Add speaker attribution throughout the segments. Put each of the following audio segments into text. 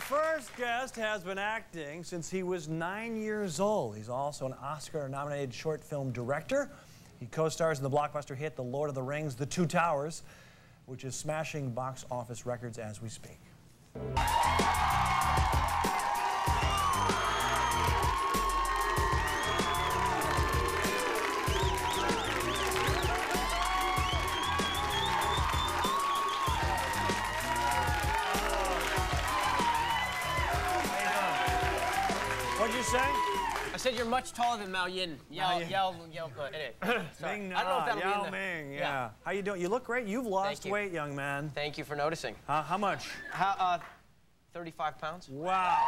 Speaker 1: first guest has been acting since he was 9 years old. He's also an Oscar-nominated short film director. He co-stars in the blockbuster hit The Lord of the Rings, The Two Towers, which is smashing box office records as we speak. What'd you say?
Speaker 2: I said you're much taller than Mao Yin. Yao. Anyway. Sorry.
Speaker 1: Ming
Speaker 2: I don't know if that'll be in
Speaker 1: Yao
Speaker 2: the...
Speaker 1: Ming, yeah. How you doing? You look great. You've lost weight, young man.
Speaker 2: Thank you for noticing.
Speaker 1: How much?
Speaker 2: 35 pounds.
Speaker 1: Wow.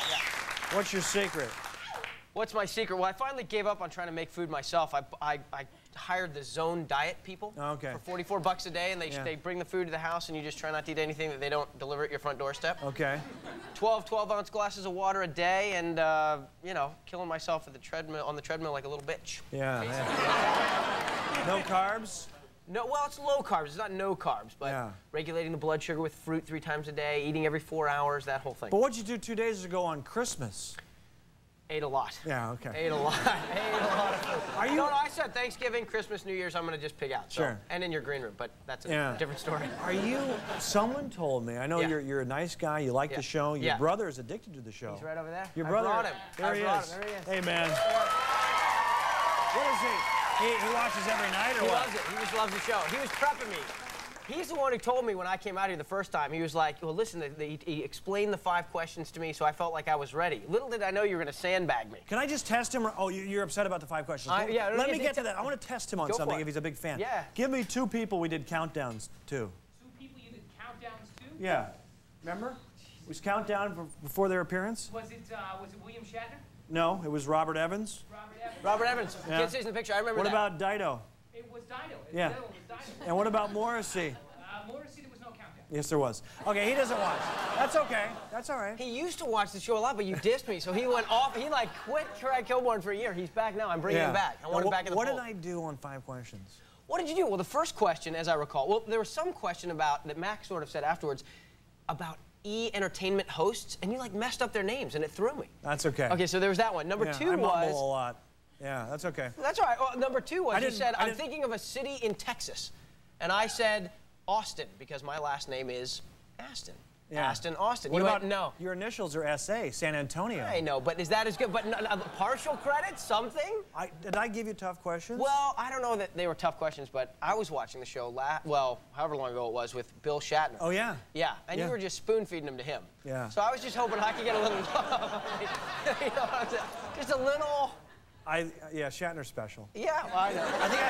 Speaker 2: Yeah.
Speaker 1: What's your secret?
Speaker 2: What's my secret? Well, I finally gave up on trying to make food myself. I hired the Zone Diet people for 44 bucks a day, and they bring the food to the house, and you just try not to eat anything that they don't deliver at your front doorstep.
Speaker 1: Okay.
Speaker 2: 12-ounce glasses of water a day, and you know, killing myself at the treadmill on the treadmill like a little bitch.
Speaker 1: Yeah. No carbs?
Speaker 2: No, well, it's low carbs. It's not no carbs, but regulating the blood sugar with fruit 3 times a day, eating every 4 hours, that whole thing.
Speaker 1: But what'd you do 2 days ago on Christmas?
Speaker 2: Ate a lot.
Speaker 1: Yeah, okay.
Speaker 2: Ate a lot. Ate a lot of food.
Speaker 1: Are you...
Speaker 2: No, I said Thanksgiving, Christmas, New Year's, I'm going to just pig out. So,
Speaker 1: sure.
Speaker 2: And in your green room, but that's a different story.
Speaker 1: Are you... Someone told me, I know you're a nice guy, you like the show, your brother is addicted to the show.
Speaker 2: He's right over there.
Speaker 1: Your brother...
Speaker 2: I brought him.
Speaker 1: There he is.
Speaker 2: There he is.
Speaker 1: Hey, man. What is he? He watches every night or what?
Speaker 2: He loves it. He just loves the show. He was prepping me. He's the one who told me when I came out here the first time. He was like, well, listen, he explained the 5 questions to me, so I felt like I was ready. Little did I know you were going to sandbag me.
Speaker 1: Can I just test him? Oh, you're upset about the 5 questions.
Speaker 2: Yeah.
Speaker 1: Let me get to that. I want to test him on something if he's a big fan.
Speaker 2: Yeah.
Speaker 1: Give me 2 people we did countdowns to.
Speaker 3: 2 people you did countdowns to?
Speaker 1: Yeah. Remember? We was countdown before their appearance.
Speaker 3: Was it William Shatner?
Speaker 1: No, it was Robert Evans.
Speaker 3: Robert Evans?
Speaker 2: Robert Evans. Yeah. Kids in the picture. I remember that.
Speaker 1: What about Dido?
Speaker 3: It was Dido.
Speaker 1: Yeah.
Speaker 3: The other one was Dido.
Speaker 1: And what about Morrissey?
Speaker 3: Morrissey, there was no countdown.
Speaker 1: Yes, there was. Okay, he doesn't watch. That's okay. That's all right.
Speaker 2: He used to watch the show a lot, but you dissed me, so he went off. He like quit Kilborn for a year. He's back now. I'm bringing him back. I want him back in the fold.
Speaker 1: What did I do on 5 questions?
Speaker 2: What did you do? Well, the first question, as I recall, well, there was some question about that Max sort of said afterwards about entertainment hosts, and you like messed up their names, and it threw me.
Speaker 1: That's okay.
Speaker 2: Okay, so there was that one. Number 2
Speaker 1: I
Speaker 2: was.
Speaker 1: mumble a lot. Yeah, that's okay.
Speaker 2: That's all right. Well, number 2 was you said I'm thinking of a city in Texas, and I said Austin because my last name is Astin.
Speaker 1: Yeah.
Speaker 2: Astin, Austin.
Speaker 1: What
Speaker 2: you
Speaker 1: about
Speaker 2: went, no?
Speaker 1: Your initials are S.A., San Antonio.
Speaker 2: I know, but is that as good? But partial credit, something?
Speaker 1: Did I give you tough questions?
Speaker 2: Well, I don't know that they were tough questions, but I was watching the show, however long ago it was, with Bill Shatner.
Speaker 1: Oh, yeah?
Speaker 2: Yeah, and you were just spoon-feeding them to him.
Speaker 1: Yeah.
Speaker 2: So I was just hoping I could get a little love. You know what I'm saying? Just a little...
Speaker 1: Yeah, Shatner's special.
Speaker 2: Yeah, well, I know.
Speaker 1: I think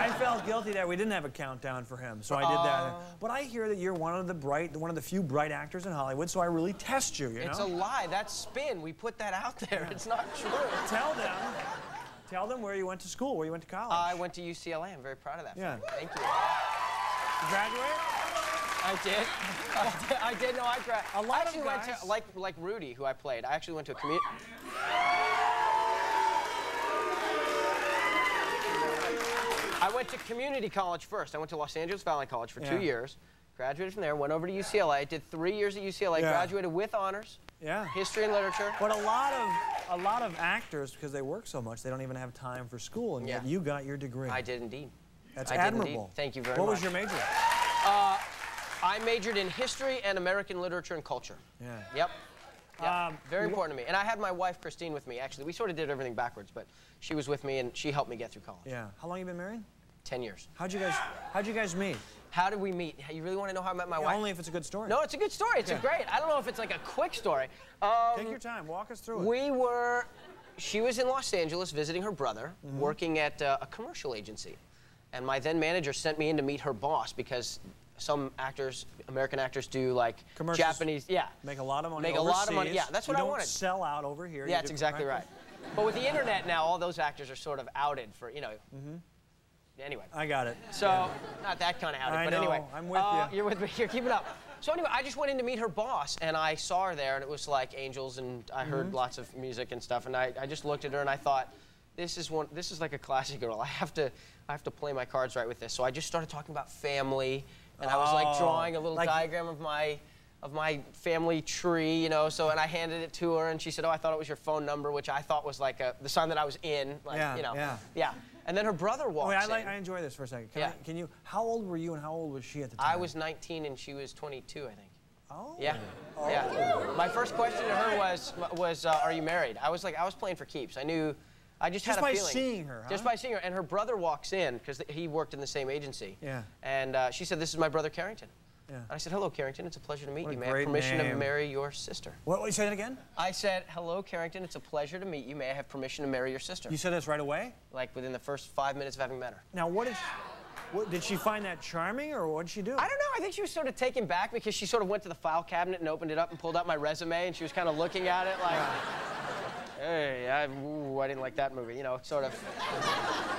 Speaker 1: I felt guilty that we didn't have a countdown for him, so I did that. But I hear that you're one of the few bright actors in Hollywood, so I really test you, you know?
Speaker 2: It's a lie. That's spin. We put that out there. It's not true.
Speaker 1: Tell them where you went to school, where you went to college.
Speaker 2: I went to UCLA. I'm very proud of that.
Speaker 1: Yeah.
Speaker 2: Thank you.
Speaker 1: You graduate?
Speaker 2: I did. No, I graduated.
Speaker 1: A lot
Speaker 2: of guys went to, like Rudy, who I played. I actually went to a community. I went to community college first. I went to Los Angeles Valley College for 2 years. Graduated from there, went over to UCLA, did 3 years at UCLA, graduated with honors. Yeah. History and literature.
Speaker 1: But a lot of actors, because they work so much, they don't even have time for school, and yet you got your degree.
Speaker 2: I did indeed.
Speaker 1: That's admirable.
Speaker 2: Thank you very much.
Speaker 1: What was your major?
Speaker 2: I majored in history and American literature and culture.
Speaker 1: Yeah.
Speaker 2: Yep. Very important to me. And I had my wife, Christine, with me, actually. We sort of did everything backwards, but she was with me, and she helped me get through college.
Speaker 1: Yeah. How long have you been married?
Speaker 2: 10 years.
Speaker 1: How'd you guys meet?
Speaker 2: How did we meet? You really want to know how I met my wife?
Speaker 1: Only if it's a good story.
Speaker 2: No, it's a good story. It's a great. I don't know if it's like a quick story.
Speaker 1: Take your time. Walk us through it.
Speaker 2: She was in Los Angeles visiting her brother, working at a commercial agency. And my then manager sent me in to meet her boss because some actors, American actors, do like Japanese,
Speaker 1: make a lot of money.
Speaker 2: Make a lot of money. Yeah, that's what I wanted.
Speaker 1: Don't sell out over here.
Speaker 2: Yeah, that's exactly right. But with the internet now, all those actors are sort of outed for, you know. Anyway.
Speaker 1: I got it.
Speaker 2: So, not that kind of outed, but anyway.
Speaker 1: I'm with you.
Speaker 2: You're with me. You're keeping up. So anyway, I just went in to meet her boss, and I saw her there, and it was like angels, and I heard lots of music and stuff, and I just looked at her, and I thought, this is like a classy girl. I have to play my cards right with this. So I just started talking about family, and I was like drawing a little diagram of my of my family tree, you know. So, and I handed it to her, and she said, "Oh, I thought it was your phone number," which I thought was like the sign that I was in, like,
Speaker 1: Yeah,
Speaker 2: you know.
Speaker 1: yeah.
Speaker 2: Yeah. And then her brother walks in.
Speaker 1: I enjoy this for a second. Can you? How old were you and how old was she at the time?
Speaker 2: I was 19 and she was 22, I think.
Speaker 1: Oh.
Speaker 2: Yeah. Oh. Yeah. My first question to her was "Are you married?" I was playing for keeps. I knew. I just had a feeling.
Speaker 1: Just by seeing her, huh?
Speaker 2: Just by seeing her. And her brother walks in, because he worked in the same agency.
Speaker 1: Yeah.
Speaker 2: And she said, "This is my brother, Carrington."
Speaker 1: Yeah.
Speaker 2: And I said, "Hello, Carrington. It's a pleasure to meet you. May I
Speaker 1: great
Speaker 2: have permission to
Speaker 1: name.
Speaker 2: marry your sister?"
Speaker 1: What, you say that again?
Speaker 2: I said, "Hello, Carrington. It's a pleasure to meet you. May I have permission to marry your sister?"
Speaker 1: You said this right away?
Speaker 2: Like within the first 5 minutes of having met her.
Speaker 1: Now, did she find that charming, or what did she do?
Speaker 2: I don't know. I think she was sort of taken back because she sort of went to the file cabinet and opened it up and pulled out my resume, and she was kind of looking at it like, "Hey, I didn't like that movie," you know, sort of.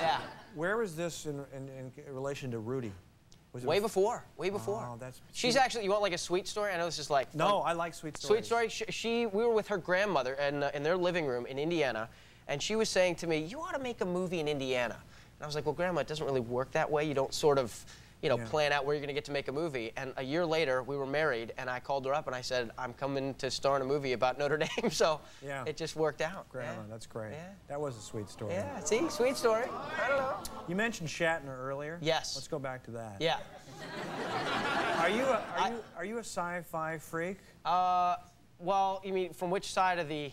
Speaker 2: Yeah.
Speaker 1: Where was this in relation to Rudy? Was it
Speaker 2: Way before.
Speaker 1: Oh,
Speaker 2: She's actually, you want like a sweet story? I know this is like fun.
Speaker 1: No, I like sweet stories.
Speaker 2: Sweet story. We were with her grandmother in their living room in Indiana, and she was saying to me, "You ought to make a movie in Indiana." And I was like, "Well, Grandma, it doesn't really work that way. You don't sort of, you know, plan out where you're going to get to make a movie." And a year later, we were married, and I called her up and I said, "I'm coming to star in a movie about Notre Dame." So it just worked out.
Speaker 1: Grandma, that's great.
Speaker 2: Yeah.
Speaker 1: That was a sweet story.
Speaker 2: Yeah, see, sweet story. I don't know.
Speaker 1: You mentioned Shatner earlier.
Speaker 2: Yes.
Speaker 1: Let's go back to that.
Speaker 2: Yeah.
Speaker 1: Are you a sci-fi freak?
Speaker 2: Well, you mean from which side of the?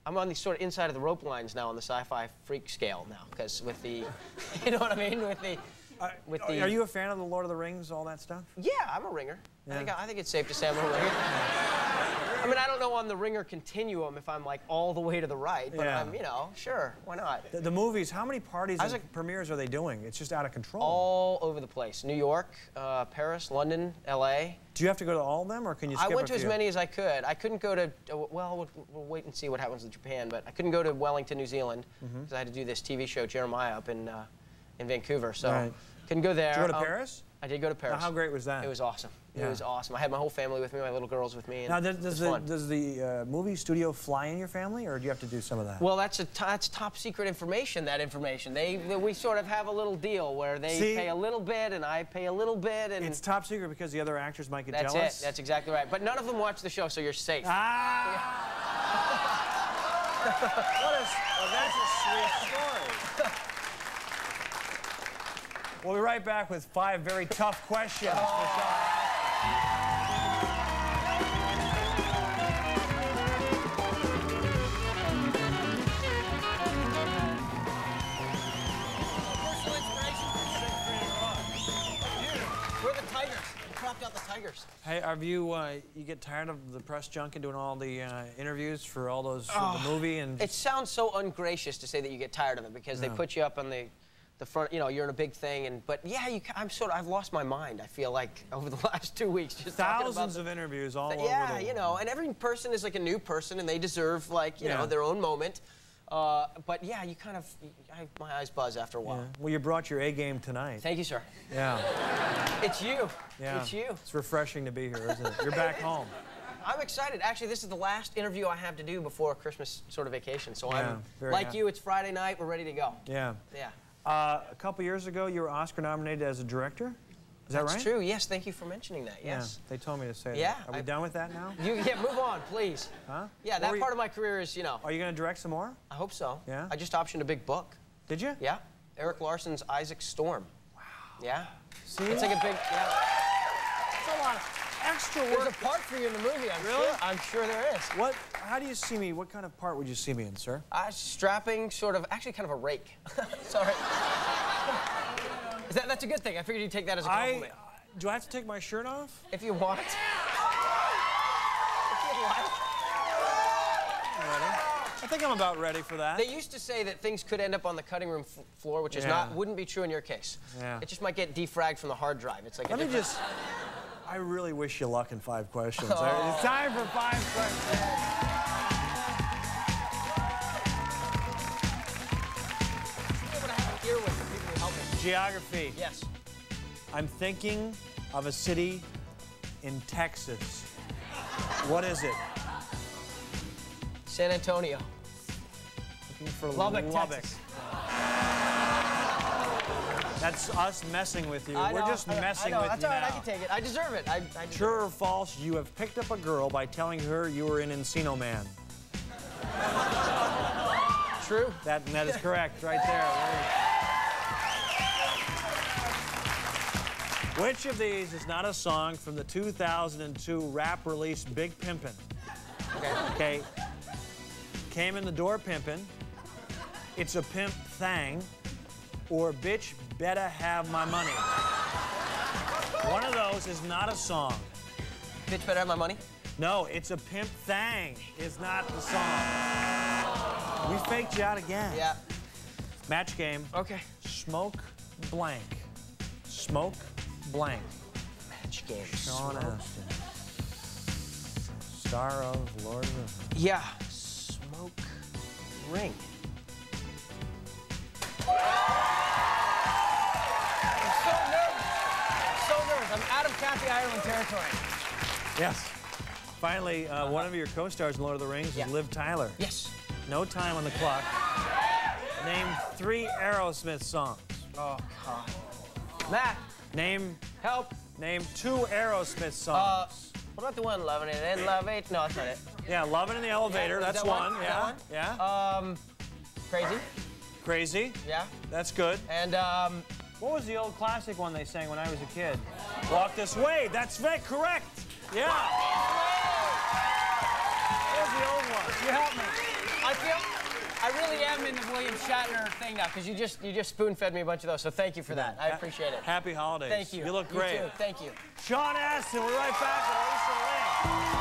Speaker 2: I'm on the sort of inside of the rope lines now on the sci-fi freak scale now, because with the, you know what I mean, with the.
Speaker 1: Are you a fan of the Lord of the Rings, all that stuff?
Speaker 2: Yeah, I'm a ringer.
Speaker 1: Yeah.
Speaker 2: I think it's safe to say I'm a ringer. I mean, I don't know on the ringer continuum if I'm like all the way to the right, but I'm, you know, sure, why not?
Speaker 1: The movies, how many parties and premieres are they doing? It's just out of control.
Speaker 2: All over the place. New York, Paris, London, LA.
Speaker 1: Do you have to go to all of them, or can you skip a few?
Speaker 2: I went to as many as I could. I couldn't go to, well, we'll wait and see what happens with Japan, but I couldn't go to Wellington, New Zealand, because I had to do this TV show, Jeremiah, up in Vancouver, so couldn't go there.
Speaker 1: Did you go to Paris?
Speaker 2: I did go to Paris.
Speaker 1: Now, how great was that?
Speaker 2: It was awesome. It was awesome. I had my whole family with me, my little girls with me. And
Speaker 1: now, does the movie studio fly in your family, or do you have to do some of that?
Speaker 2: Well, that's top secret information. That information, we sort of have a little deal where they pay a little bit and I pay a little bit, and
Speaker 1: it's top secret because the other actors might get
Speaker 2: jealous.
Speaker 1: That's
Speaker 2: it. That's exactly right. But none of them watch the show, so you're safe.
Speaker 1: Ah! Well, that's a sweet story. We'll be right back with 5 very tough questions.
Speaker 2: We're the Tigers. We cropped out the Tigers.
Speaker 1: Hey, have you get tired of the press junk and doing all the interviews for all those the movie and?
Speaker 2: It sounds so ungracious to say that you get tired of it because they put you up on the front, you know, you're in a big thing, but yeah, I've lost my mind. I feel like over the last 2 weeks, just
Speaker 1: thousands of interviews all over.
Speaker 2: Yeah, you know, and every person is like a new person, and they deserve like you know their own moment. But yeah, you kind of, my eyes buzz after a while.
Speaker 1: Yeah. Well, you brought your A game tonight.
Speaker 2: Thank you, sir.
Speaker 1: Yeah.
Speaker 2: It's you.
Speaker 1: Yeah.
Speaker 2: It's you.
Speaker 1: It's refreshing to be here, isn't it? You're back home.
Speaker 2: I'm excited. Actually, this is the last interview I have to do before Christmas sort of vacation. So I'm like you. It's Friday night. We're ready to go.
Speaker 1: Yeah.
Speaker 2: Yeah.
Speaker 1: A couple years ago, you were Oscar nominated as a director. Is that right?
Speaker 2: That's true. Yes. Thank you for mentioning that. Yes.
Speaker 1: Yeah, they told me to say
Speaker 2: yeah,
Speaker 1: that. Are we done with that now?
Speaker 2: Move on, please.
Speaker 1: Huh?
Speaker 2: Yeah, that part of my career is, you know.
Speaker 1: Are you going to direct some more?
Speaker 2: I hope so.
Speaker 1: Yeah.
Speaker 2: I just optioned a big book.
Speaker 1: Did you?
Speaker 2: Yeah. Eric Larson's Isaac Storm.
Speaker 1: Wow.
Speaker 2: Yeah.
Speaker 1: See?
Speaker 2: It's like a big. Yeah.
Speaker 1: It's a lot of extra work.
Speaker 2: There's a part for you in the movie. I'm sure there is.
Speaker 1: What? How do you see me? What kind of part would you see me in, sir?
Speaker 2: Strapping, sort of, actually kind of a rake. Sorry. That's a good thing. I figured you'd take that as a compliment.
Speaker 1: Do I have to take my shirt off?
Speaker 2: If you want. If you'd like.
Speaker 1: Ready? I think I'm about ready for that.
Speaker 2: They used to say that things could end up on the cutting room floor, which is wouldn't be true in your case.
Speaker 1: Yeah.
Speaker 2: It just might get defragged from the hard drive. It's like
Speaker 1: I really wish you luck in 5 questions. It's time for 5 questions. Geography.
Speaker 2: Yes.
Speaker 1: I'm thinking of a city in Texas. What is it?
Speaker 2: San Antonio.
Speaker 1: Looking for
Speaker 2: Lubbock, Texas.
Speaker 1: That's us messing with you.
Speaker 2: I
Speaker 1: We're
Speaker 2: know,
Speaker 1: just messing with
Speaker 2: That's
Speaker 1: you
Speaker 2: all right.
Speaker 1: now.
Speaker 2: I can take it. I deserve it. I deserve
Speaker 1: True or false, you have picked up a girl by telling her you were an Encino Man.
Speaker 2: it. True.
Speaker 1: That is correct, right there. Which of these is not a song from the 2002 rap release Big Pimpin'? Okay. Came in the door pimpin', It's a Pimp Thang, or Bitch Better Have My Money. One of those is not a song.
Speaker 2: Bitch better have my money.
Speaker 1: No, It's a Pimp Thang is not the song. We faked you out again.
Speaker 2: Yeah.
Speaker 1: Match game.
Speaker 2: Okay.
Speaker 1: Smoke blank. Smoke blank.
Speaker 2: Match game.
Speaker 1: Sean Astin. Star of Lord of the Rings.
Speaker 2: Yeah. Smoke ring. I'm so nervous. So nervous. I'm out of County Ireland territory.
Speaker 1: Yes. Finally, one of your co-stars in Lord of the Rings
Speaker 2: Yeah.
Speaker 1: is Liv Tyler.
Speaker 2: Yes.
Speaker 1: No time on the clock. Name 3 Aerosmith songs.
Speaker 2: Oh, God. Matt,
Speaker 1: Name
Speaker 2: help.
Speaker 1: 2 Aerosmith songs.
Speaker 2: What about the one, loving it and love it? No, that's not it.
Speaker 1: Yeah, Lovin' in the Elevator.
Speaker 2: Yeah, is
Speaker 1: That's
Speaker 2: that
Speaker 1: one.
Speaker 2: one?
Speaker 1: Yeah.
Speaker 2: Is that
Speaker 1: Yeah.
Speaker 2: Crazy.
Speaker 1: Crazy.
Speaker 2: Yeah.
Speaker 1: That's good.
Speaker 2: And,
Speaker 1: What was the old classic one they sang when I was a kid? Walk This Way. That's very correct. Yeah. What was the old one?
Speaker 3: You help me.
Speaker 2: I really am in the William Shatner thing now, because you just spoon-fed me a bunch of those, so thank you for that. I appreciate it.
Speaker 1: Happy holidays.
Speaker 2: Thank you.
Speaker 1: You look great.
Speaker 2: You too. Thank you.
Speaker 1: Sean Astin, we're right back with Lisa Ling.